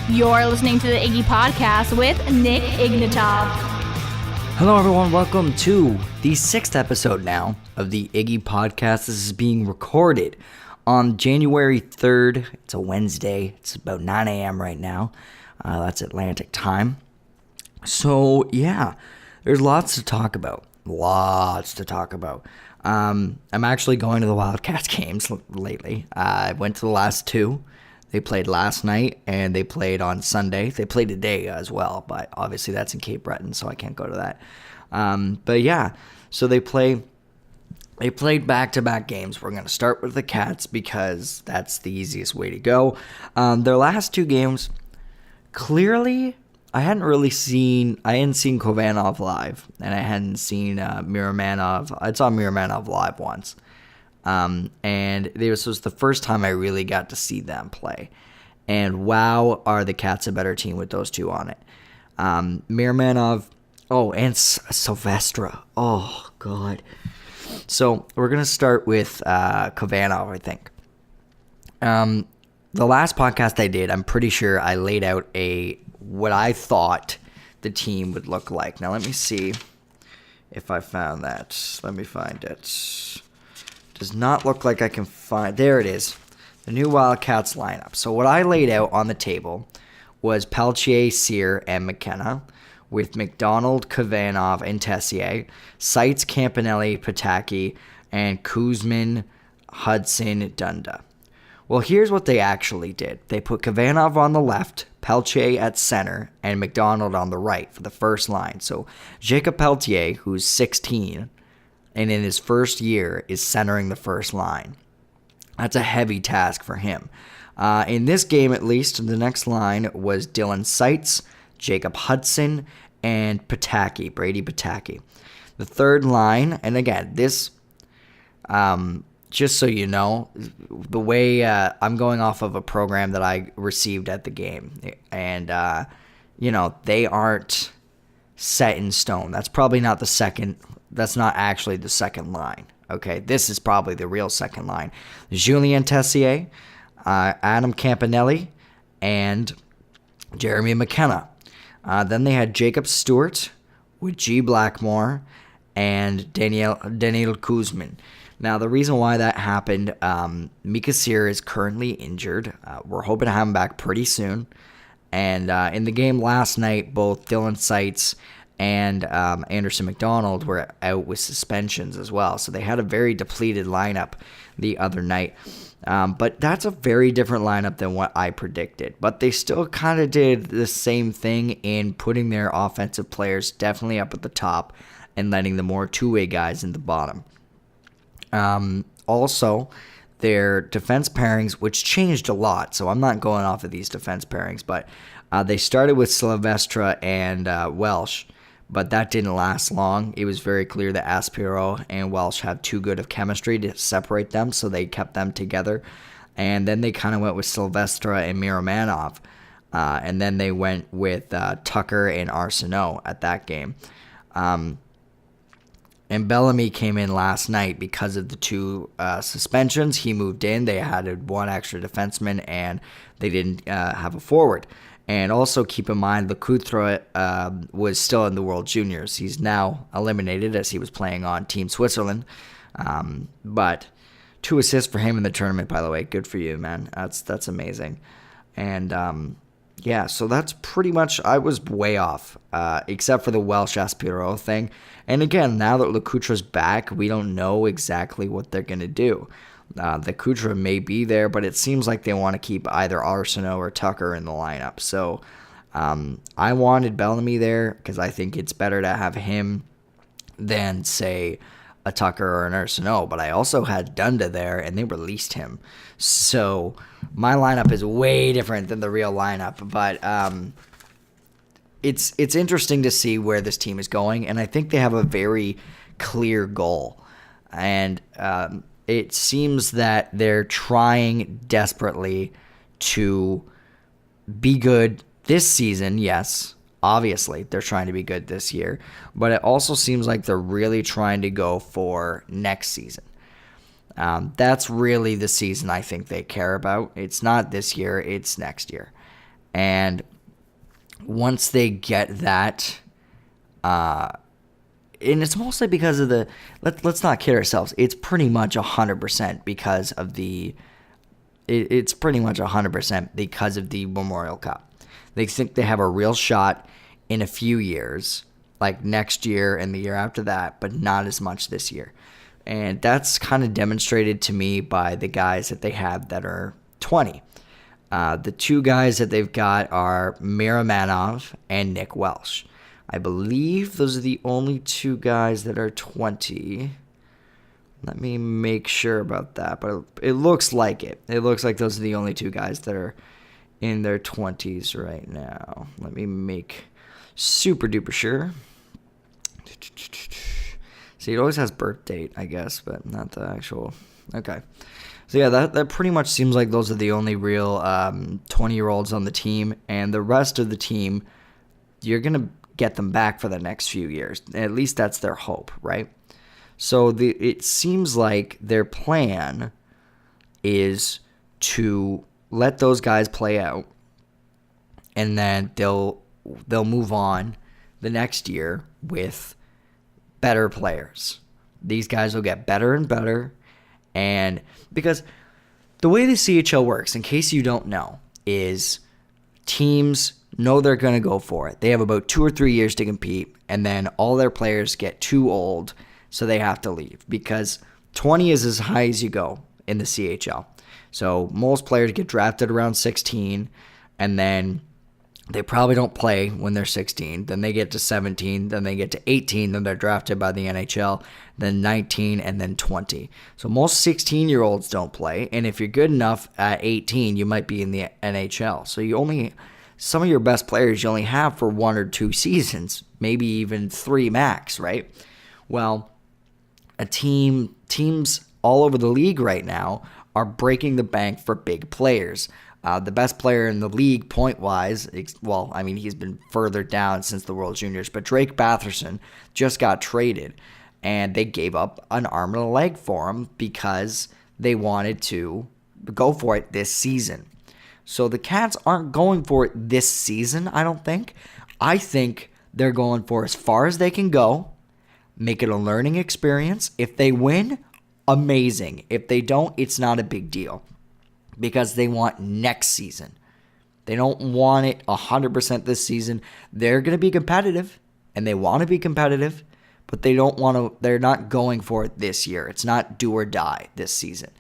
You're listening to the Iggy Podcast with Nick Ignatov. Hello everyone, welcome to the 6th episode now of the Iggy Podcast. This is being recorded on January 3rd. It's a Wednesday. It's about 9 a.m. right now. That's Atlantic time. So yeah, there's lots to talk about. I'm actually going to the Wildcats games lately. I went to the last two. They played last night and they played on Sunday. They played today as well, but obviously that's in Cape Breton, so I can't go to that. But yeah, so they played back-to-back games. We're going to start with the Cats because that's the easiest way to go. Their last two games, clearly, I hadn't seen Kovanov live, and I hadn't seen Miramanov. I saw Miramanov live once. And this was the first time I really got to see them play. And wow, are the Cats a better team with those two on it. Miramanov, and Silvestre. Oh, God. So we're going to start with Kovanov, I think. The last podcast I did, I'm pretty sure I laid out what I thought the team would look like. Now, let me see if I found that. Let me find it. Does not look like I can find. There it is. The new Wildcats lineup. So what I laid out on the table was Peltier, Cyr, and McKenna, with McDonald, Kovanov, and Tessier, Seitz, Campanelli, Pataki, and Kuzmin, Hudson, Dunda. Well, here's what they actually did. They put Kovanov on the left, Peltier at center, and McDonald on the right for the first line. So Jacob Peltier, who's 16, and in his first year is centering the first line. That's a heavy task for him. In this game, at least, the next line was Dylan Seitz, Jacob Hudson, and Brady Pataki. The third line, and again, this, just so you know, the way I'm going off of a program that I received at the game, and, they aren't set in stone. That's probably not that's not actually the second line. Okay, this is probably the real second line. Julien Tessier, Adam Campanelli, and Jeremy McKenna. Then they had Jacob Stewart with G. Blackmore and Daniel Kuzmin. Now, the reason why that happened, Mika Cyr is currently injured. We're hoping to have him back pretty soon. And in the game last night, both Dylan Seitz and Anderson McDonald were out with suspensions as well. So they had a very depleted lineup the other night. But that's a very different lineup than what I predicted. But they still kind of did the same thing in putting their offensive players definitely up at the top and letting the more two-way guys in the bottom. Also, their defense pairings, which changed a lot. So I'm not going off of these defense pairings, but they started with Silvestre and Welsh. But that didn't last long. It was very clear that Aspiro and Welsh have too good of chemistry to separate them, so they kept them together. And then they kind of went with Silvestre and Miramanov. And then they went with Tucker and Arsenault at that game. And Bellamy came in last night because of the two suspensions. He moved in. They added one extra defenseman, and they didn't have a forward. And also keep in mind, Lecoutre was still in the World Juniors. He's now eliminated as he was playing on Team Switzerland. But 2 assists for him in the tournament, by the way. Good for you, man. That's amazing. And so that's pretty much, I was way off, except for the Welsh Aspiro thing. And again, now that Lecoutre's back, we don't know exactly what they're going to do. The Kudra may be there, but it seems like they want to keep either Arsenault or Tucker in the lineup. So I wanted Bellamy there because I think it's better to have him than, say, a Tucker or an Arsenault. But I also had Dunda there, and they released him. So my lineup is way different than the real lineup. But it's interesting to see where this team is going, and I think they have a very clear goal. And it seems that they're trying desperately to be good this season, yes. Obviously, they're trying to be good this year. But it also seems like they're really trying to go for next season. That's really the season I think they care about. It's not this year, it's next year. And once they get that, and it's mostly because of the, let's not kid ourselves, it's pretty much 100% because of it's pretty much 100% because of the Memorial Cup. They think they have a real shot in a few years, like next year and the year after that, but not as much this year. And that's kind of demonstrated to me by the guys that they have that are 20. The two guys that they've got are Miramanov and Nick Welsh. I believe those are the only two guys that are 20. Let me make sure about that, but it looks like it. It looks like those are the only two guys that are in their 20s right now. Let me make super duper sure. See, it always has birth date, I guess, but not the actual. Okay. So yeah, that pretty much seems like those are the only real 20-year-olds on the team, and the rest of the team, you're going to get them back for the next few years. At least that's their hope, right? So it seems like their plan is to let those guys play out, and then they'll move on the next year with better players. These guys will get better and better, and because the way the CHL works, in case you don't know, is teams know they're going to go for it. They have about 2 or 3 years to compete, and then all their players get too old, so they have to leave, because 20 is as high as you go in the CHL. So most players get drafted around 16, and then they probably don't play when they're 16. Then they get to 17, then they get to 18, then they're drafted by the NHL, then 19, and then 20. So most 16-year-olds don't play, and if you're good enough at 18, you might be in the NHL. So some of your best players you only have for 1 or 2 seasons, maybe even 3 max, right? Well, teams all over the league right now are breaking the bank for big players. The best player in the league point-wise, well, I mean, he's been further down since the World Juniors, but Drake Batherson just got traded, and they gave up an arm and a leg for him because they wanted to go for it this season. So the Cats aren't going for it this season, I don't think. I think they're going for as far as they can go, make it a learning experience. If they win, amazing. If they don't, it's not a big deal, because they want next season. They don't want it 100% this season. They're going to be competitive, and they want to be competitive, but they're not going for it this year. It's not do or die this season.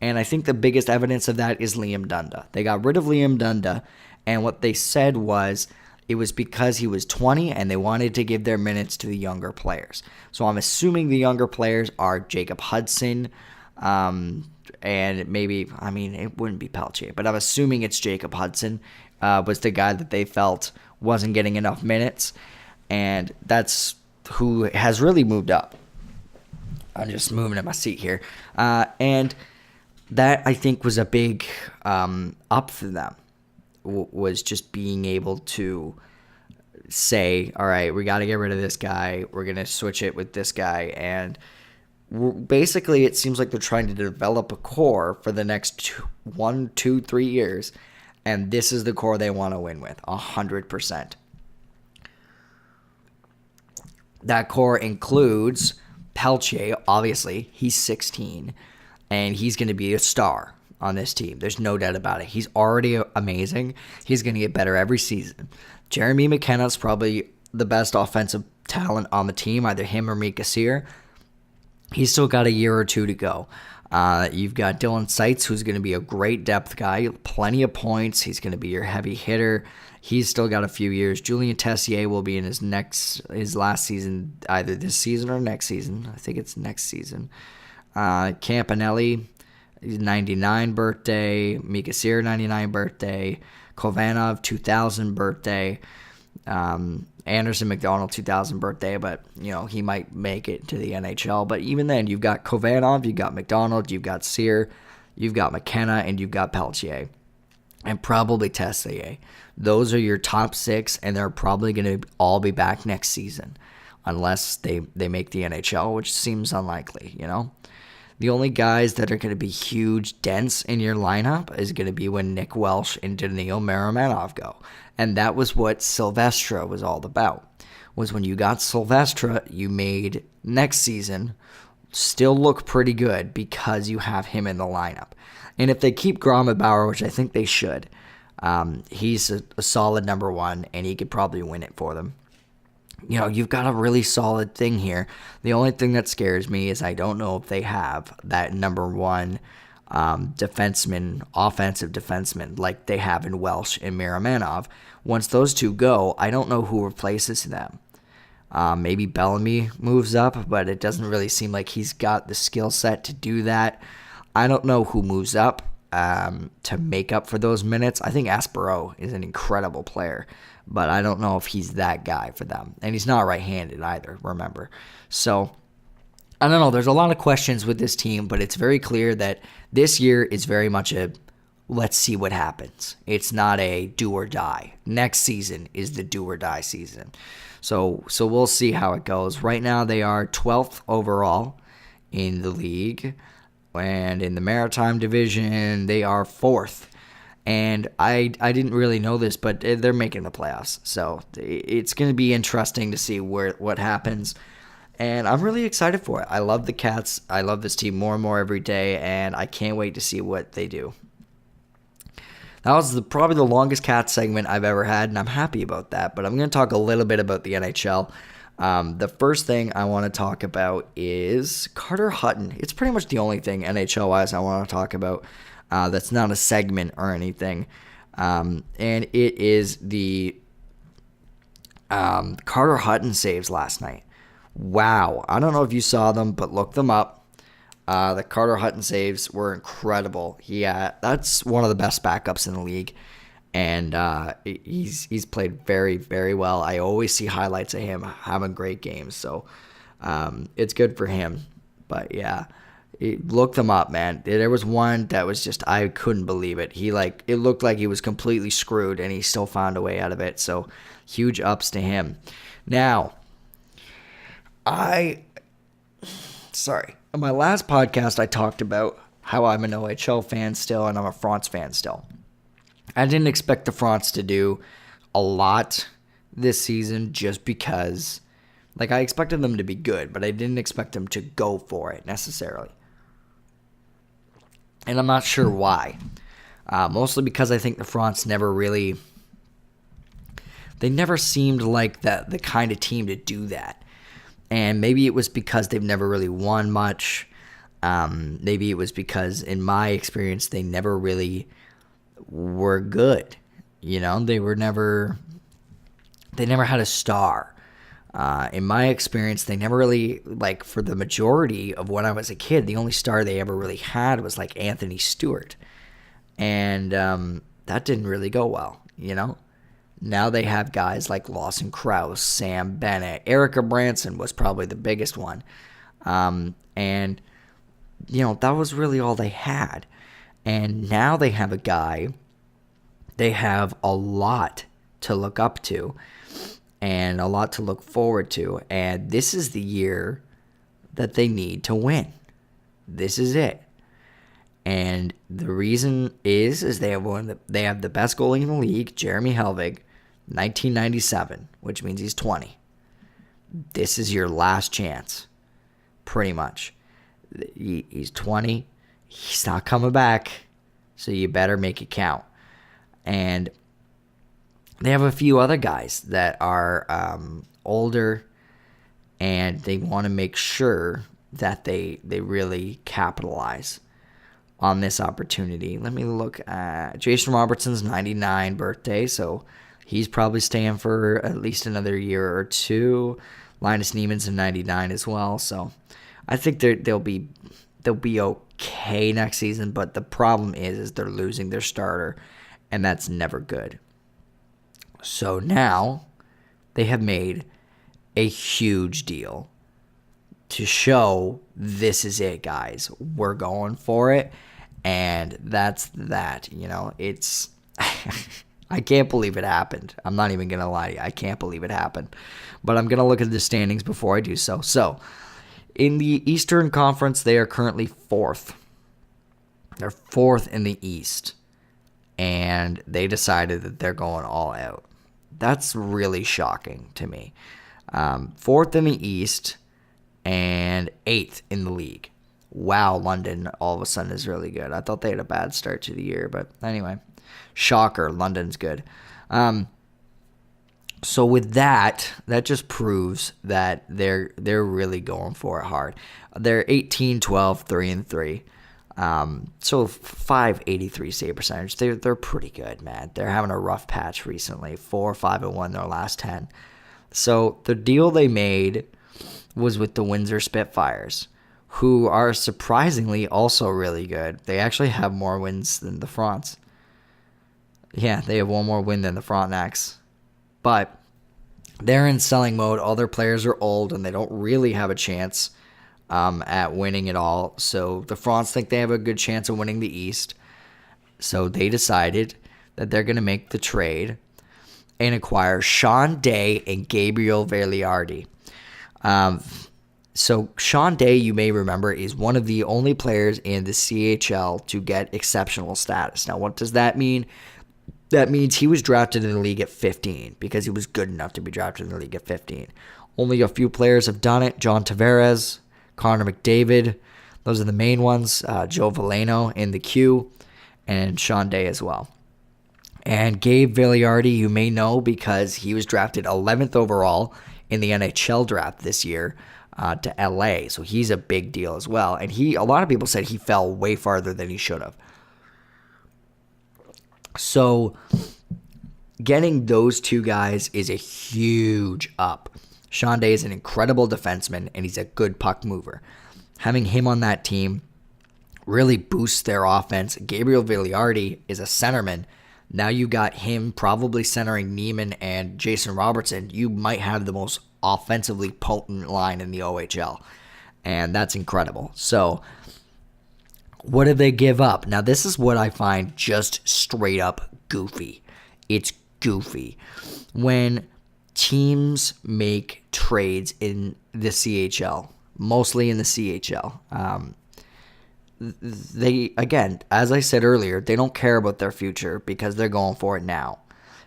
And I think the biggest evidence of that is Liam Dunda. They got rid of Liam Dunda, and what they said was it was because he was 20 and they wanted to give their minutes to the younger players. So I'm assuming the younger players are Jacob Hudson, and maybe, I mean, it wouldn't be Peltier, but I'm assuming it's Jacob Hudson was the guy that they felt wasn't getting enough minutes, and that's who has really moved up. I'm just moving in my seat here. And that, I think, was a big up for them, was just being able to say, all right, we got to get rid of this guy. We're going to switch it with this guy. And basically, it seems like they're trying to develop a core for the next 1, 2, 3 years. And this is the core they want to win with, 100%. That core includes Peltier, obviously. He's 16, and he's going to be a star on this team. There's no doubt about it. He's already amazing. He's going to get better every season. Jeremy McKenna's probably the best offensive talent on the team, either him or Mika Sear. He's still got a year or 2 to go. You've got Dylan Seitz, who's going to be a great depth guy, plenty of points. He's going to be your heavy hitter. He's still got a few years. Julian Tessier will be in his last season, either this season or next season. I think it's next season. Campanelli, 99 birthday. Mika Sear, 99 birthday. Kovanov, 2000 birthday. Anderson McDonald, 2000 birthday, but he might make it to the NHL. But even then, you've got Kovanov, you've got McDonald, you've got Sear, you've got McKenna, and you've got Peltier, and probably Tessier. Those are your top 6, and they're probably going to all be back next season, unless they make the NHL, which seems unlikely. The only guys that are going to be huge dents in your lineup is going to be when Nick Welsh and Daniil Maramanov go. And that was what Silvestre was all about. Was when you got Silvestre, you made next season still look pretty good because you have him in the lineup. And if they keep Gromabauer, which I think they should, he's a solid number one, and he could probably win it for them. You've got a really solid thing here. The only thing that scares me is I don't know if they have that number one defenseman, offensive defenseman, like they have in Welsh and Maramanov. Once those two go, I don't know who replaces them. Maybe Bellamy moves up, but it doesn't really seem like he's got the skill set to do that. I don't know who moves up to make up for those minutes. I think Aspero is an incredible player, but I don't know if he's that guy for them. And he's not right-handed either, remember. So, I don't know. There's a lot of questions with this team, but it's very clear that this year is very much a let's see what happens. It's not a do or die. Next season is the do or die season. So we'll see how it goes. Right now they are 12th overall in the league. And in the Maritime Division, they are 4th. And I didn't really know this, but they're making the playoffs. So it's going to be interesting to see what happens. And I'm really excited for it. I love the Cats. I love this team more and more every day, and I can't wait to see what they do. That was probably the longest Cats segment I've ever had, and I'm happy about that. But I'm going to talk a little bit about the NHL. The first thing I want to talk about is Carter Hutton. It's pretty much the only thing NHL-wise I want to talk about that's not a segment or anything. And it is the Carter Hutton saves last night. Wow. I don't know if you saw them, but look them up. The Carter Hutton saves were incredible. That's one of the best backups in the league. And he's played very, very well. I always see highlights of him having great games, so it's good for him. But yeah, look them up, man. There was one that was just I couldn't believe it. It looked like he was completely screwed, and he still found a way out of it. So huge ups to him. Now, on my last podcast, I talked about how I'm an OHL fan still, and I'm a France fan still. I didn't expect the France to do a lot this season just because, I expected them to be good, but I didn't expect them to go for it necessarily. And I'm not sure why. Mostly because I think the France never seemed like the kind of team to do that. And maybe it was because they've never really won much. Maybe it was because, in my experience, they never really were good. They never had a star. In my experience, they never really, for the majority of when I was a kid, the only star they ever really had was Anthony Stewart. And that didn't really go well, Now they have guys like Lawson Krause, Sam Bennett, Erica Branson was probably the biggest one. And that was really all they had. And now they have a guy they have a lot to look up to and a lot to look forward to. And this is the year that they need to win. This is it. And the reason is they have the best goalie in the league, Jeremy Helvig, 1997, which means he's 20. This is your last chance, pretty much. He's 20. He's not coming back, so you better make it count. And they have a few other guys that are older, and they want to make sure that they really capitalize on this opportunity. Let me look at Jason Robertson's 99 birthday, so he's probably staying for at least another year or two. Linus Neiman's in 99 as well, so I think they'll be okay next season. But the problem is they're losing their starter, and that's never good. So now they have made a huge deal to show this is it, guys. We're going for it. And that's that, it's, I can't believe it happened. I'm not even going to lie to you. I can't believe it happened. But I'm going to look at the standings before I do so. So, in the Eastern Conference, they are currently 4th. They're 4th in the East. And they decided that they're going all out. That's really shocking to me. 4th in the East and 8th in the league. Wow, London all of a sudden is really good. I thought they had a bad start to the year, but anyway. Shocker, London's good. So with that just proves that they're really going for it hard. They're 18, 12, 3-3. So 583 save percentage. They're pretty good, man. They're having a rough patch recently. 4-5-1 their last 10. So the deal they made was with the Windsor Spitfires, who are surprisingly also really good. They actually have more wins than the Fronts. Yeah, they have one more win than the Frontenacs. But they're in selling mode. All their players are old, and they don't really have a chance at winning it all. So the Fronts think they have a good chance of winning the East. So they decided that they're going to make the trade and acquire Sean Day and Gabriel Vegliardi. So Sean Day, you may remember, is one of the only players in the CHL to get exceptional status. Now, what does that mean? That means he was drafted in the league at 15 because he was good enough to be drafted in the league at 15. Only a few players have done it. John Tavares, Connor McDavid, those are the main ones. Joe Veleno in the queue, and Sean Day as well. And Gabe Vegliardi, you may know because he was drafted 11th overall in the NHL draft this year to LA. So he's a big deal as well. And a lot of people said he fell way farther than he should have. So getting those two guys is a huge up. Sean Day is an incredible defenseman, and he's a good puck mover. Having him on that team really boosts their offense. Gabriel Vegliardi is a centerman. Now you got him probably centering Neiman and Jason Robertson. You might have the most offensively potent line in the OHL, and that's incredible. So what did they give up? Now, this is what I find just straight up goofy. It's goofy. When teams make trades in the CHL, mostly in the CHL, they, again, as I said earlier, they don't care about their future because they're going for it now.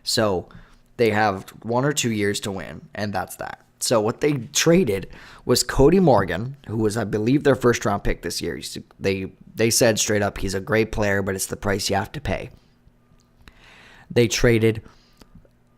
So they have 1 or 2 years to win, and that's that. So what they traded was Cody Morgan, who was, I believe, their first-round pick this year. They said straight up he's a great player, but it's the price you have to pay. They traded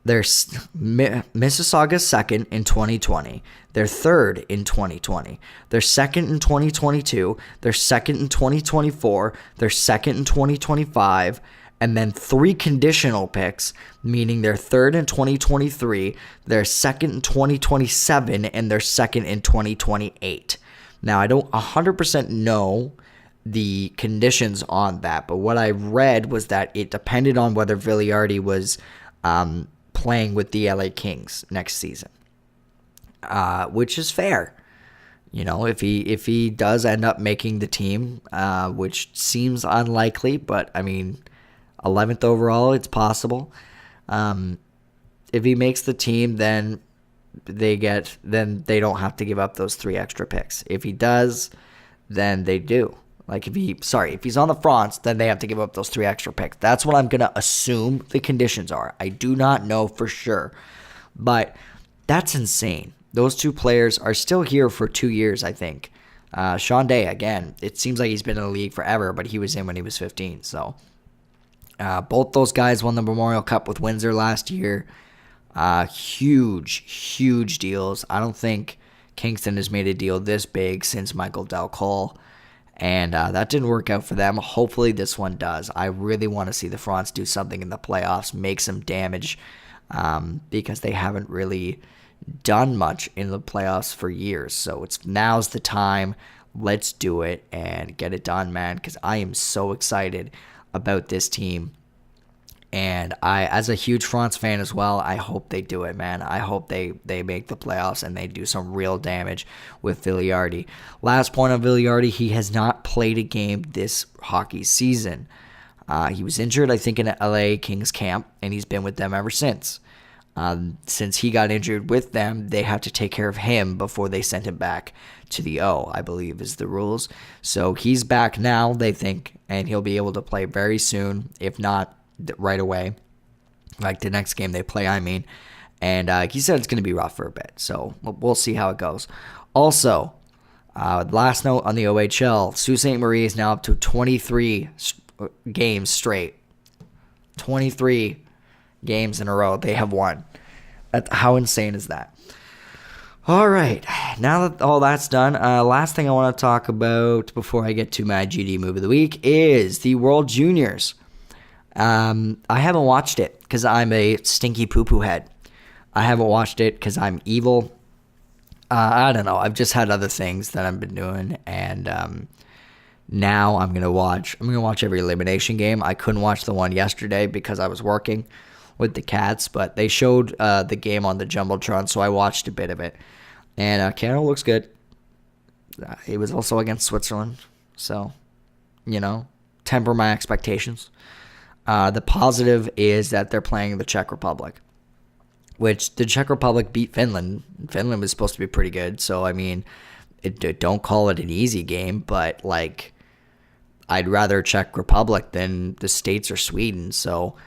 their Mississauga's second in 2020, their third in 2020, their second in 2022, their second in 2024, their second in 2025, and then 3 conditional picks, meaning their third in 2023, their second in 2027, and their second in 2028. Now, I don't 100% know the conditions on that, but what I read was that it depended on whether Vegliardi was playing with the LA Kings next season, which is fair. You know, if he does end up making the team, which seems unlikely, but I mean, 11th overall, it's possible. If he makes the team, then they don't have to give up those 3 extra picks. If he does, then they do. Like if he's on the Fronts, then they have to give up those 3 extra picks. That's what I'm going to assume the conditions are. I do not know for sure, but that's insane. Those 2 players are still here for 2 years, I think. Sean Day, again, it seems like he's been in the league forever, but he was in when he was 15. So both those guys won the Memorial Cup with Windsor last year. Huge deals. I don't think Kingston has made a deal this big since Michael Del Cole. And that didn't work out for them. Hopefully this one does. I really want to see the Fronts do something in the playoffs, make some damage, because they haven't really done much in the playoffs for years. So now's the time. Let's do it and get it done, man, because I am so excited about this team. And I, as a huge Fronts fan as well, I hope they do it, man. I hope they make the playoffs and they do some real damage with Vegliardi. Last point on Vegliardi, he has not played a game this hockey season. He was injured, I think, in an LA Kings camp, and he's been with them ever since. Since he got injured with them, they had to take care of him before they sent him back to the O, I believe is the rules. So he's back now, they think, and he'll be able to play very soon, if not right away. Like the next game they play, I mean. And he said it's going to be rough for a bit, so we'll see how it goes. Also, last note on the OHL, Sault Ste. Marie is now up to 23 games straight. 23 games in a row they have won. How insane is that? All right, now that all that's done, last thing I want to talk about before I get to my GD move of the week is the World Juniors. I haven't watched it because I'm a stinky poo-poo head. I haven't watched it because I'm evil. I don't know. I've just had other things that I've been doing, and now I'm gonna watch every elimination game. I couldn't watch the one yesterday because I was working with the Cats, but they showed the game on the Jumbotron, so I watched a bit of it. And Canada looks good. It was also against Switzerland, so, temper my expectations. The positive is that they're playing the Czech Republic, which the Czech Republic beat Finland. Finland was supposed to be pretty good, so, I mean, don't call it an easy game, but, I'd rather Czech Republic than the States or Sweden, so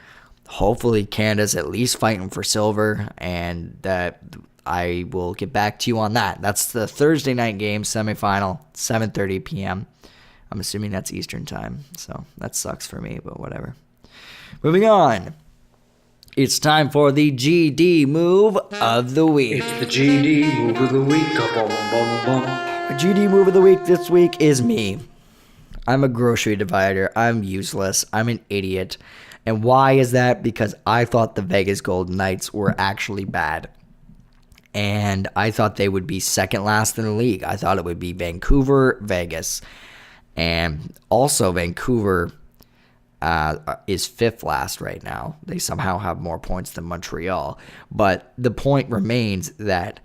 hopefully Canada's at least fighting for silver, and that I will get back to you on that. That's the Thursday night game, semifinal, 7:30 p.m. I'm assuming that's Eastern time, so that sucks for me, but whatever. Moving on. It's time for the GD move of the week. It's the GD move of the week. The GD move of the week this week is me. I'm a grocery divider. I'm useless. I'm an idiot. And why is that? Because I thought the Vegas Golden Knights were actually bad. And I thought they would be second last in the league. I thought it would be Vancouver, Vegas. And also Vancouver is fifth last right now. They somehow have more points than Montreal. But the point remains that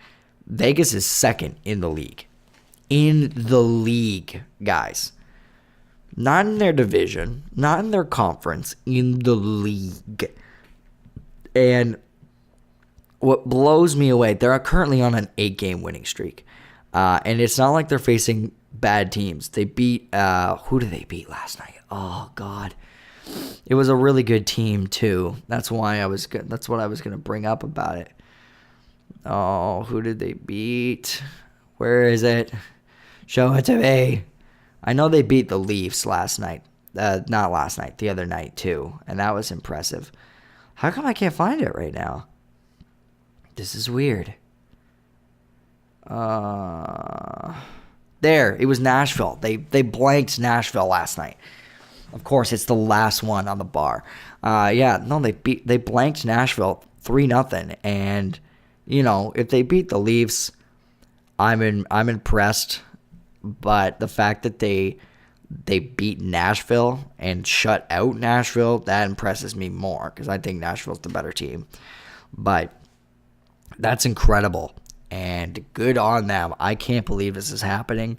Vegas is second in the league. In the league, guys. Not in their division, not in their conference, in the league. And what blows me away, they're currently on an 8-game winning streak. And it's not like they're facing bad teams. They beat, who did they beat last night? Oh, God. It was a really good team, too. That's what I was going to bring up about it. Oh, who did they beat? Where is it? Show it to me. I know they beat the Leafs last night. Not last night, the other night too. And that was impressive. How come I can't find it right now? This is weird. There, it was Nashville. They blanked Nashville last night. Of course, it's the last one on the bar. They blanked Nashville 3-0. And, if they beat the Leafs, I'm impressed. But the fact that they beat Nashville and shut out Nashville, that impresses me more because I think Nashville's the better team. But that's incredible and good on them. I can't believe this is happening.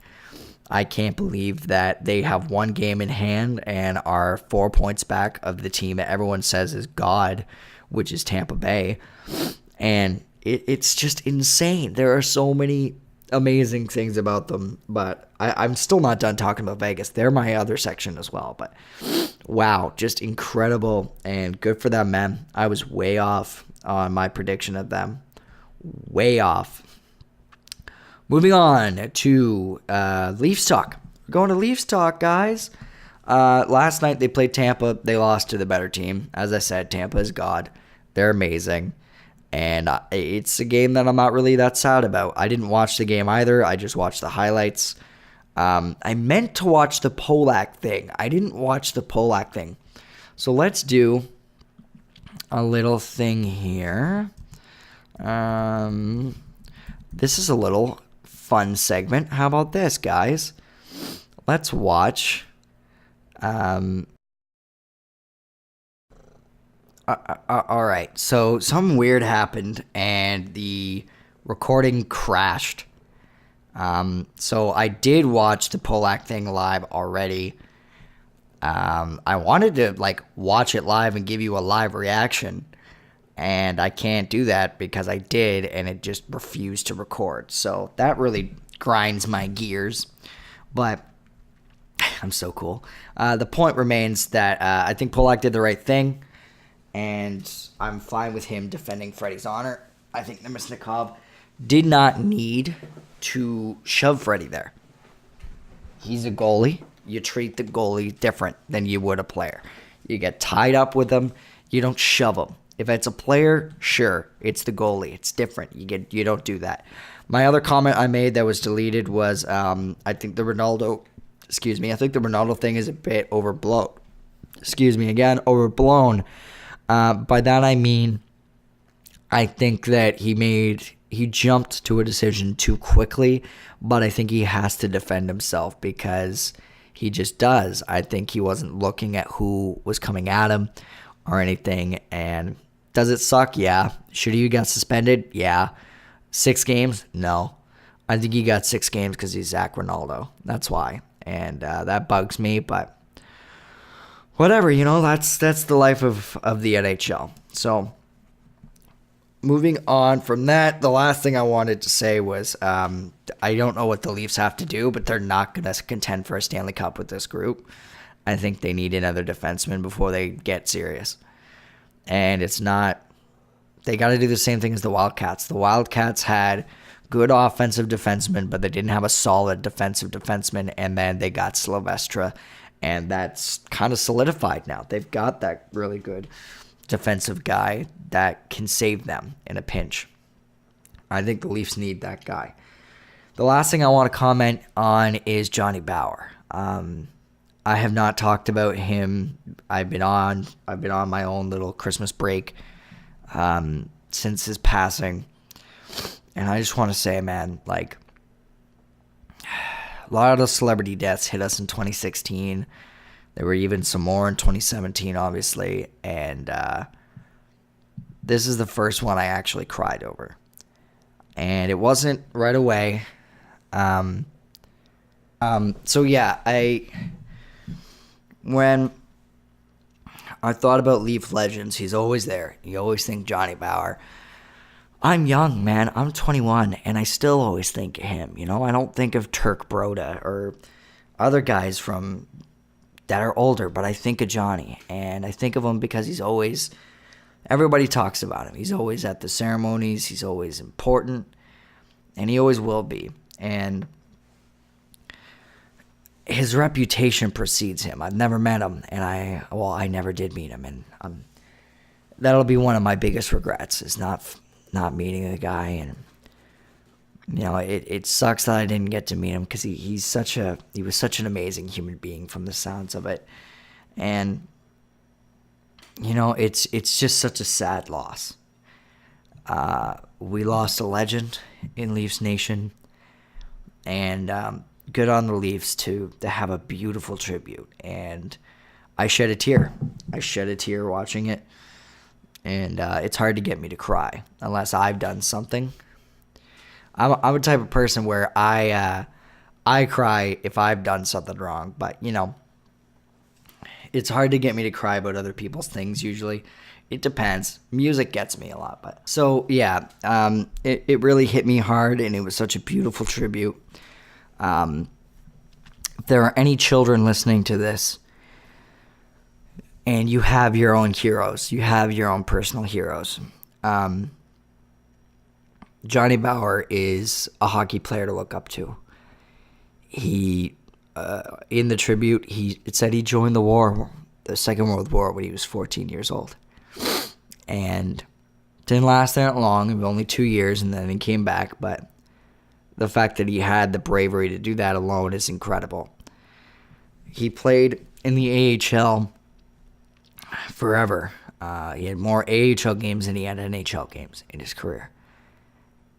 I can't believe that they have one game in hand and are 4 points back of the team that everyone says is God, which is Tampa Bay. And it's just insane. There are so many amazing things about them, but I'm still not done talking about Vegas. They're my other section as well, but wow, just incredible and good for them, man. I was way off on my prediction of them. Way off. Moving on to Leafs talk. We're going to Leafs talk, guys. Last night they played Tampa. They lost to the better team. As I said, Tampa is God. They're amazing. And it's a game that I'm not really that sad about. I didn't watch the game either. I just watched the highlights. I meant to watch the Polak thing. I didn't watch the Polak thing. So let's do a little thing here. This is a little fun segment. How about this, guys? Let's watch. All right, so something weird happened, and the recording crashed. So I did watch the Polak thing live already. I wanted to watch it live and give you a live reaction, And I can't do that because I did, and it just refused to record. So that really grinds my gears. But I'm so cool. The point remains that I think Polak did the right thing, and I'm fine with him defending Freddie's honor. I think Nemesnikov did not need to shove Freddie there. He's a goalie. You treat the goalie different than you would a player. You get tied up with him. You don't shove him. If it's a player, sure, it's the goalie. It's different. You don't do that. My other comment I made that was deleted was I think the Ronaldo thing is a bit overblown. Overblown. By that I mean I think that he jumped to a decision too quickly, but I think he has to defend himself because he just does. I think he wasn't looking at who was coming at him or anything. And does it suck? Yeah. Should he have got suspended? Yeah. 6 games? No. I think he got 6 games because he's Zach Ronaldo. That's why. And that bugs me, but whatever, that's the life of the NHL. So moving on from that, the last thing I wanted to say was I don't know what the Leafs have to do, but they're not going to contend for a Stanley Cup with this group. I think they need another defenseman before they get serious. And they got to do the same thing as the Wildcats. The Wildcats had good offensive defensemen, but they didn't have a solid defensive defenseman, and then they got Silvestre, and that's kind of solidified now. They've got that really good defensive guy that can save them in a pinch. I think the Leafs need that guy. The last thing I want to comment on is Johnny Bower. I have not talked about him. I've been on my own little Christmas break since his passing. And I just want to say, man, like, a lot of the celebrity deaths hit us in 2016. There were even some more in 2017, obviously. And this is the first one I actually cried over. And it wasn't right away. So yeah, when I thought about Leaf legends, he's always there. You always think Johnny Bower. I'm young, man. I'm 21, and I still always think of him. I don't think of Turk Broda or other guys that are older, but I think of Johnny, and I think of him because he's always. Everybody talks about him. He's always at the ceremonies. He's always important, and he always will be. And his reputation precedes him. I've never met him, and I never did meet him, and that'll be one of my biggest regrets is not meeting the guy. And it sucks that I didn't get to meet him because he was such an amazing human being from the sounds of it. And it's just such a sad loss. We lost a legend in Leafs Nation, and good on the Leafs to have a beautiful tribute. And I shed a tear. Watching it. And it's hard to get me to cry unless I've done something. I'm a type of person where I cry if I've done something wrong. But, it's hard to get me to cry about other people's things usually. It depends. Music gets me a lot. But so, yeah, it really hit me hard, and it was such a beautiful tribute. If there are any children listening to this, and you have your own heroes, you have your own personal heroes, Johnny Bower is a hockey player to look up to. He, in the tribute, it said he joined the Second World War, when he was 14 years old. And didn't last that long, only 2 years, and then he came back. But the fact that he had the bravery to do that alone is incredible. He played in the AHL forever. He had more AHL games than he had NHL games in his career.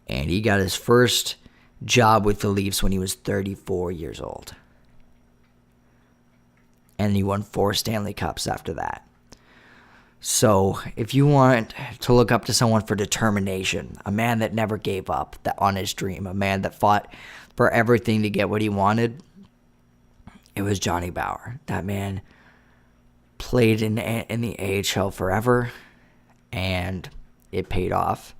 And he got his first job with the Leafs when he was 34 years old. And he won 4 Stanley Cups after that. So if you want to look up to someone for determination, a man that never gave up on his dream, a man that fought for everything to get what he wanted, it was Johnny Bower. That man played in the AHL forever, and it paid off.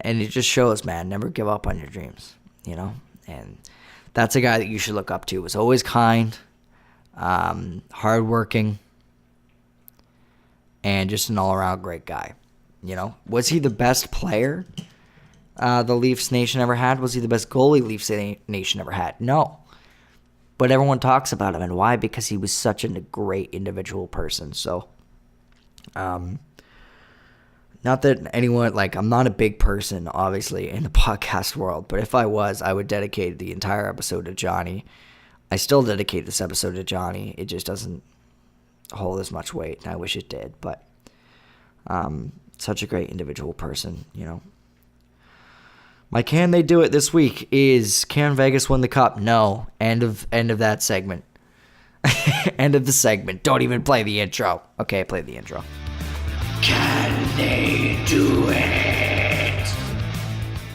And it just shows, man, never give up on your dreams, And that's a guy that you should look up to. Was always kind, hardworking, and just an all-around great guy. Was he the best player the Leafs Nation ever had? Was he the best goalie Leafs Nation ever had? No. But everyone talks about him. And why? Because he was such a great individual person. So, not that anyone, I'm not a big person, obviously, in the podcast world. But if I was, I would dedicate the entire episode to Johnny. I still dedicate this episode to Johnny. It just doesn't hold as much weight. And I wish it did. But such a great individual person, My can they do it this week is, can Vegas win the cup? No. End of that segment. End of the segment. Don't even play the intro. Okay, play the intro. Can they do it?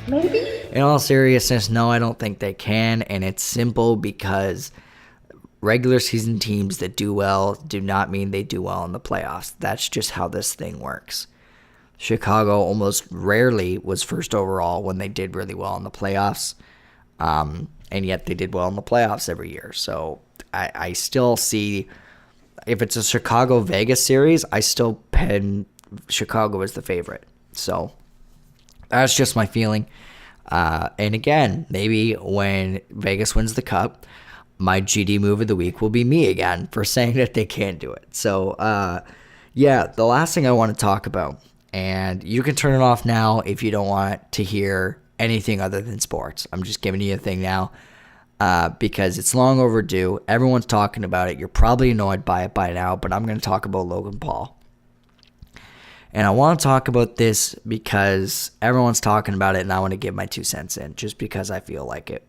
Maybe. In all seriousness, no, I don't think they can. And it's simple because regular season teams that do well do not mean they do well in the playoffs. That's just how this thing works. Chicago almost rarely was first overall when they did really well in the playoffs. And yet they did well in the playoffs every year. So I still see, if it's a Chicago-Vegas series, I still pen Chicago as the favorite. So that's just my feeling. And again, maybe when Vegas wins the cup, my GD move of the week will be me again for saying that they can't do it. So, the last thing I want to talk about, and you can turn it off now if you don't want to hear anything other than sports. I'm just giving you a thing now because it's long overdue. Everyone's talking about it. You're probably annoyed by it by now, but I'm going to talk about Logan Paul. And I want to talk about this because everyone's talking about it, and I want to give my 2 cents in just because I feel like it.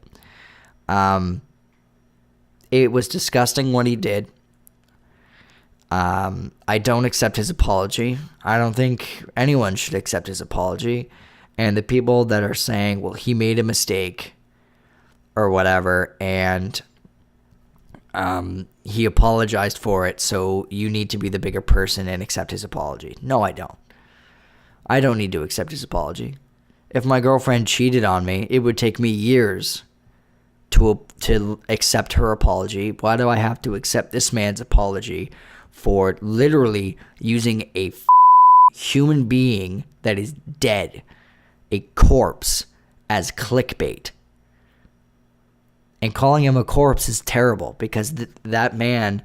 It was disgusting what he did. I don't accept his apology. I don't think anyone should accept his apology. And the people that are saying, well, he made a mistake or whatever, and he apologized for it, so you need to be the bigger person and accept his apology. No, I don't. I don't need to accept his apology. If my girlfriend cheated on me, it would take me years to accept her apology. Why do I have to accept this man's apology for literally using a human being that is dead, a corpse, as clickbait? And calling him a corpse is terrible because that man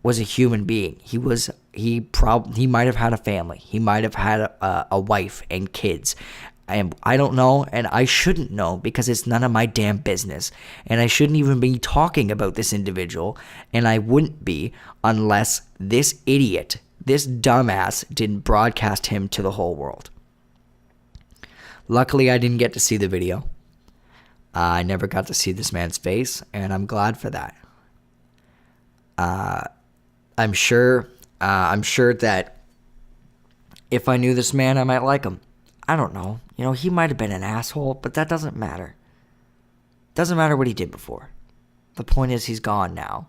was a human being. He might have had a family. He might have had a wife and kids. And I don't know, and I shouldn't know because it's none of my damn business. And I shouldn't even be talking about this individual, and I wouldn't be unless this idiot, this dumbass, didn't broadcast him to the whole world. Luckily, I didn't get to see the video. I never got to see this man's face, and I'm glad for that. I'm sure that if I knew this man, I might like him. I don't know. He might have been an asshole, but that doesn't matter. Doesn't matter what he did before. The point is he's gone now,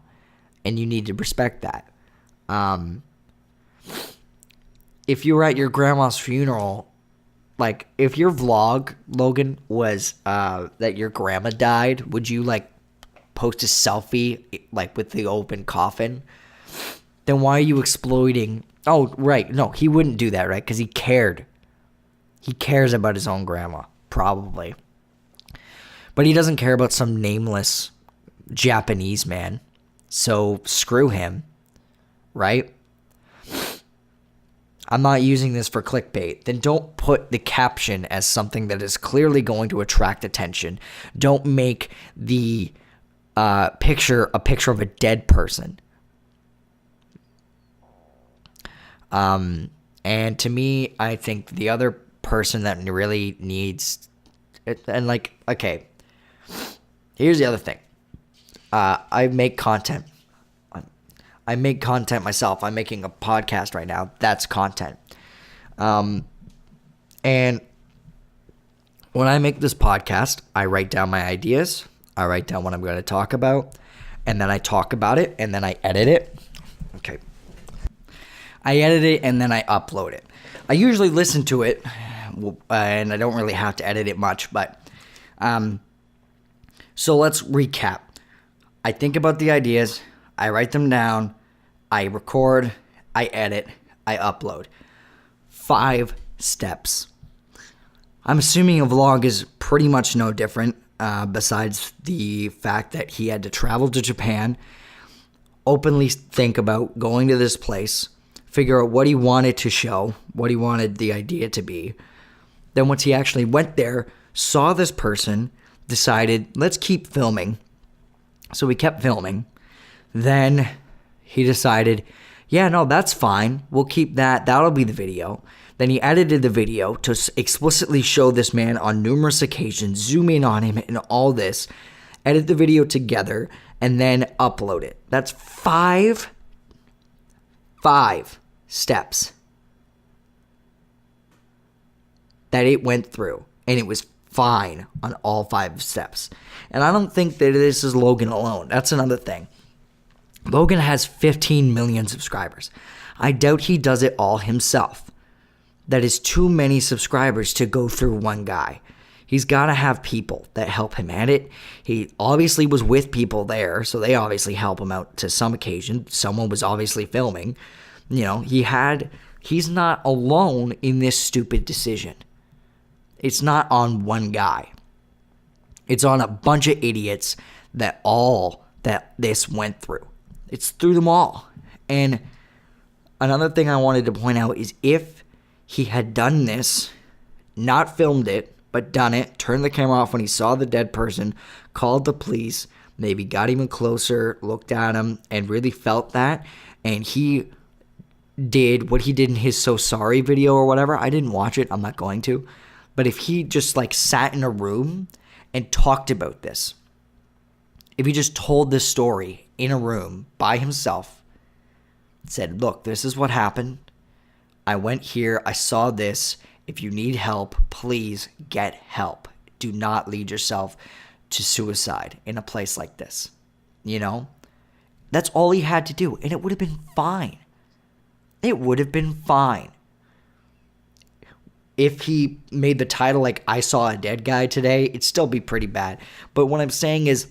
and you need to respect that. If you were at your grandma's funeral, if your vlog, Logan, was that your grandma died, would you post a selfie with the open coffin? Then why are you exploiting? Oh, right. No, he wouldn't do that, right? Because he cared. He cares about his own grandma, probably. But he doesn't care about some nameless Japanese man. So screw him, right? I'm not using this for clickbait. Then don't put the caption as something that is clearly going to attract attention. Don't make the picture a picture of a dead person. And to me, I think the other person that really needs, and okay, here's the other thing. I make content. I make content myself. I'm making a podcast right now. That's content. And when I make this podcast, I write down my ideas. I write down what I'm going to talk about. And then I talk about it. And then I edit it. Okay. I edit it and then I upload it. I usually listen to it, and I don't really have to edit it much, but so let's recap. I think about the ideas, I write them down, I record, I edit, I upload. 5 steps. I'm assuming a vlog is pretty much no different, besides the fact that he had to travel to Japan, openly think about going to this place, figure out what he wanted to show, what he wanted the idea to be. Then once he actually went there, saw this person, decided, let's keep filming. So we kept filming. Then he decided, yeah, no, that's fine. We'll keep that. That'll be the video. Then he edited the video to explicitly show this man on numerous occasions, zoom in on him and all this, edit the video together, and then upload it. That's 5 steps that it went through, and it was fine on all 5 steps. And I don't think that this is Logan alone. That's another thing. Logan has 15 million subscribers. I doubt he does it all himself. That is too many subscribers to go through one guy. He's got to have people that help him edit. He obviously was with people there, so they obviously help him out to some occasion. Someone was obviously filming. You know, he's not alone in this stupid decision. It's not on one guy. It's on a bunch of idiots that this went through. It's through them all. And another thing I wanted to point out is if he had done this, not filmed it, but done it, turned the camera off when he saw the dead person, called the police, maybe got even closer, looked at him, and really felt that, and he did what he did in his So Sorry video or whatever. I didn't watch it. I'm not going to. But if he just sat in a room and talked about this, if he just told this story in a room by himself, said, look, this is what happened. I went here. I saw this. If you need help, please get help. Do not lead yourself to suicide in a place like this. You know? That's all he had to do. And it would have been fine. It would have been fine. If he made the title I saw a dead guy today, it'd still be pretty bad. But what I'm saying is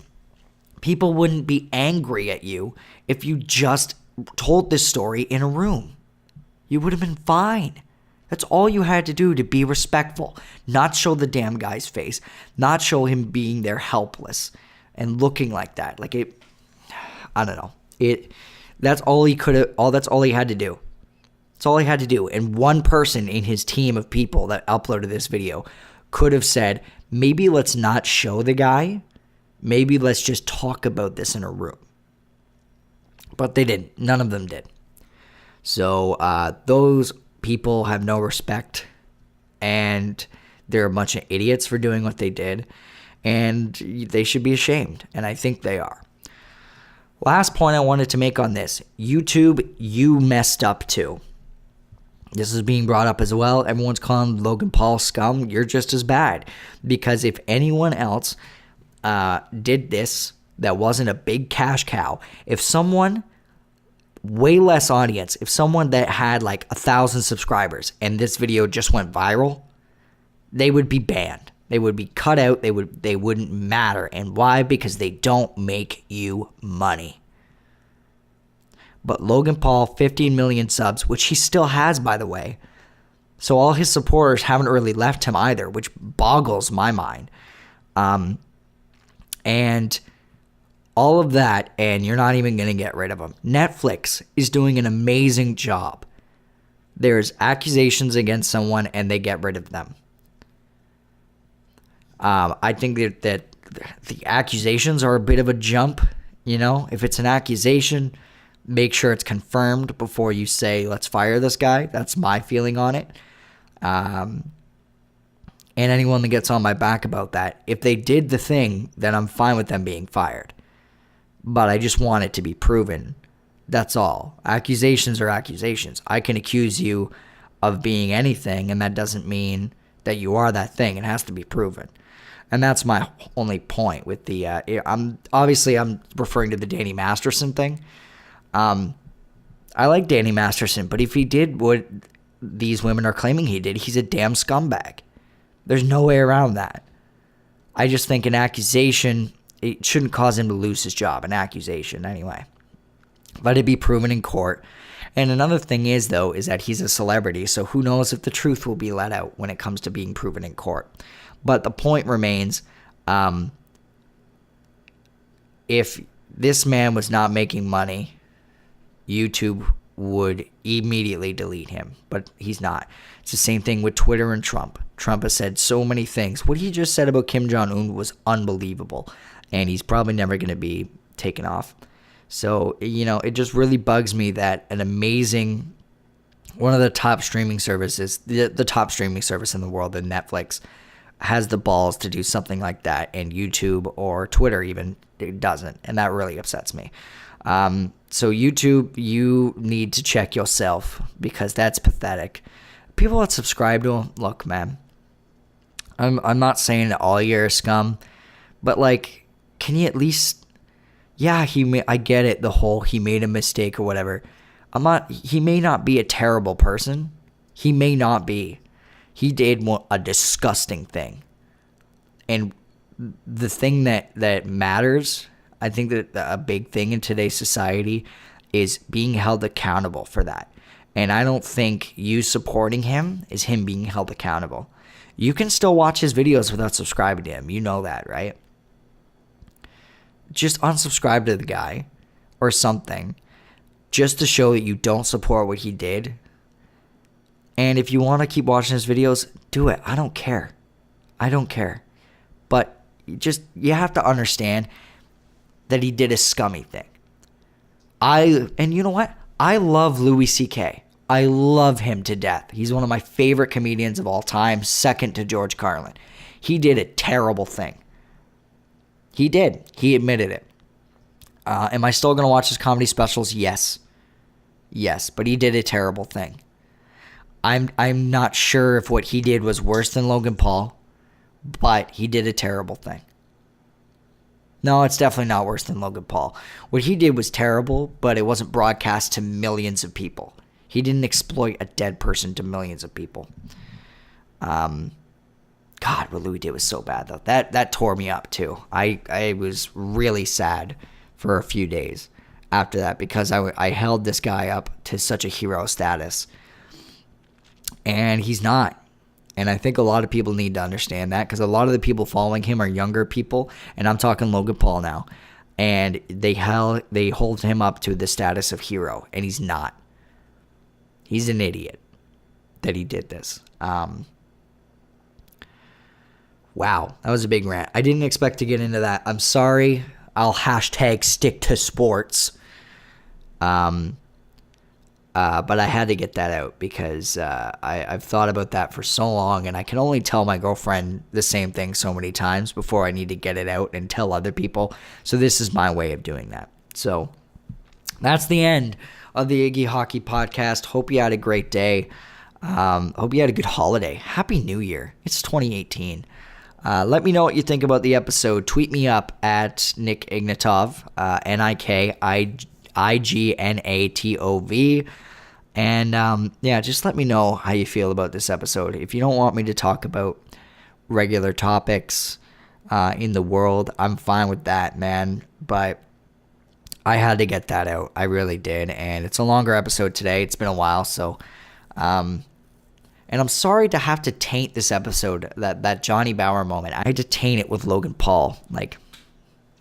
people wouldn't be angry at you if you just told this story in a room. You would have been fine. That's all you had to do to be respectful. Not show the damn guy's face. Not show him being there helpless and looking like that. I don't know. That's all he could have. That's all he had to do. That's all he had to do. And one person in his team of people that uploaded this video could have said, maybe let's not show the guy. Maybe let's just talk about this in a room. But they didn't. None of them did. So those people have no respect. And they're a bunch of idiots for doing what they did. And they should be ashamed. And I think they are. Last point I wanted to make on this. YouTube, you messed up too. This is being brought up as well. Everyone's calling Logan Paul scum. You're just as bad. Because if anyone else did this that wasn't a big cash cow, if someone, way less audience, if someone that had 1,000 subscribers and this video just went viral, they would be banned. They would be cut out. They wouldn't matter. And why? Because they don't make you money. But Logan Paul, 15 million subs, which he still has, by the way. So all his supporters haven't really left him either, which boggles my mind. And all of that, and you're not even going to get rid of him. Netflix is doing an amazing job. There's accusations against someone, and they get rid of them. I think that the accusations are a bit of a jump. You know, if it's an accusation, make sure it's confirmed before you say, let's fire this guy. That's my feeling on it. And anyone that gets on my back about that, if they did the thing, then I'm fine with them being fired. But I just want it to be proven. That's all. Accusations are accusations. I can accuse you of being anything, and that doesn't mean that you are that thing. It has to be proven. And that's my only point with the I'm referring to the Danny Masterson thing. I like Danny Masterson, but if he did what these women are claiming he did, he's a damn scumbag. There's no way around that. I just think an accusation, it shouldn't cause him to lose his job. An accusation, anyway. Let it be proven in court. And another thing is, though, is that he's a celebrity, so who knows if the truth will be let out when it comes to being proven in court. But the point remains, if this man was not making money, YouTube would immediately delete him, but he's not. It's the same thing with Twitter and Trump. Trump has said so many things. What he just said about Kim Jong-un was unbelievable, and he's probably never going to be taken off. So, it just really bugs me that one of the top streaming services, the top streaming service in the world, the Netflix, has the balls to do something like that, and YouTube or Twitter even doesn't, and that really upsets me. So YouTube, you need to check yourself, because that's pathetic. People that subscribe to him, look, man, I'm not saying that all you're scum, but can you at least, I get it, the whole he made a mistake or whatever. He may not be a terrible person. He may not be. He did a disgusting thing. And the thing that matters, I think that a big thing in today's society is being held accountable for that. And I don't think you supporting him is him being held accountable. You can still watch his videos without subscribing to him. You know that, right? Just unsubscribe to the guy or something, just to show that you don't support what he did. And if you want to keep watching his videos, do it. I don't care. But you have to understand that he did a scummy thing. And you know what? I love Louis C.K. I love him to death. He's one of my favorite comedians of all time, second to George Carlin. He did a terrible thing. He did. He admitted it. Am I still going to watch his comedy specials? Yes. But he did a terrible thing. I'm not sure if what he did was worse than Logan Paul, but he did a terrible thing. No, it's definitely not worse than Logan Paul. What he did was terrible, but it wasn't broadcast to millions of people. He didn't exploit a dead person to millions of people. God, what Louis did was so bad, though. That tore me up, too. I was really sad for a few days after that, because I held this guy up to such a hero status. And he's not. And I think a lot of people need to understand that, because a lot of the people following him are younger people, and I'm talking Logan Paul now, and they hold him up to the status of hero, and he's not. He's an idiot that he did this. Wow, that was a big rant. I didn't expect to get into that. I'm sorry. I'll hashtag stick to sports. But I had to get that out, because I've thought about that for so long, and I can only tell my girlfriend the same thing so many times before I need to get it out and tell other people. So this is my way of doing that. So that's the end of the Iggy Hockey Podcast. Hope you had a great day. Hope you had a good holiday. Happy New Year. It's 2018. Let me know what you think about the episode. Tweet me up at Nick Ignatov, NIKIGNATOV. And just let me know how you feel about this episode. If you don't want me to talk about regular topics in the world, I'm fine with that, man. But I had to get that out. I really did. And it's a longer episode today. It's been a while. So, and I'm sorry to have to taint this episode, that Johnny Bauer moment. I had to taint it with Logan Paul. Man,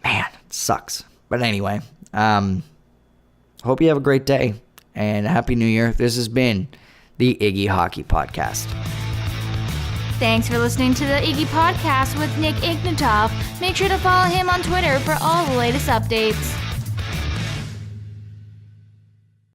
it sucks. But anyway, hope you have a great day, and Happy New Year. This has been the Iggy Hockey Podcast. Thanks for listening to the Iggy Podcast with Nick Ignatov. Make sure to follow him on Twitter for all the latest updates.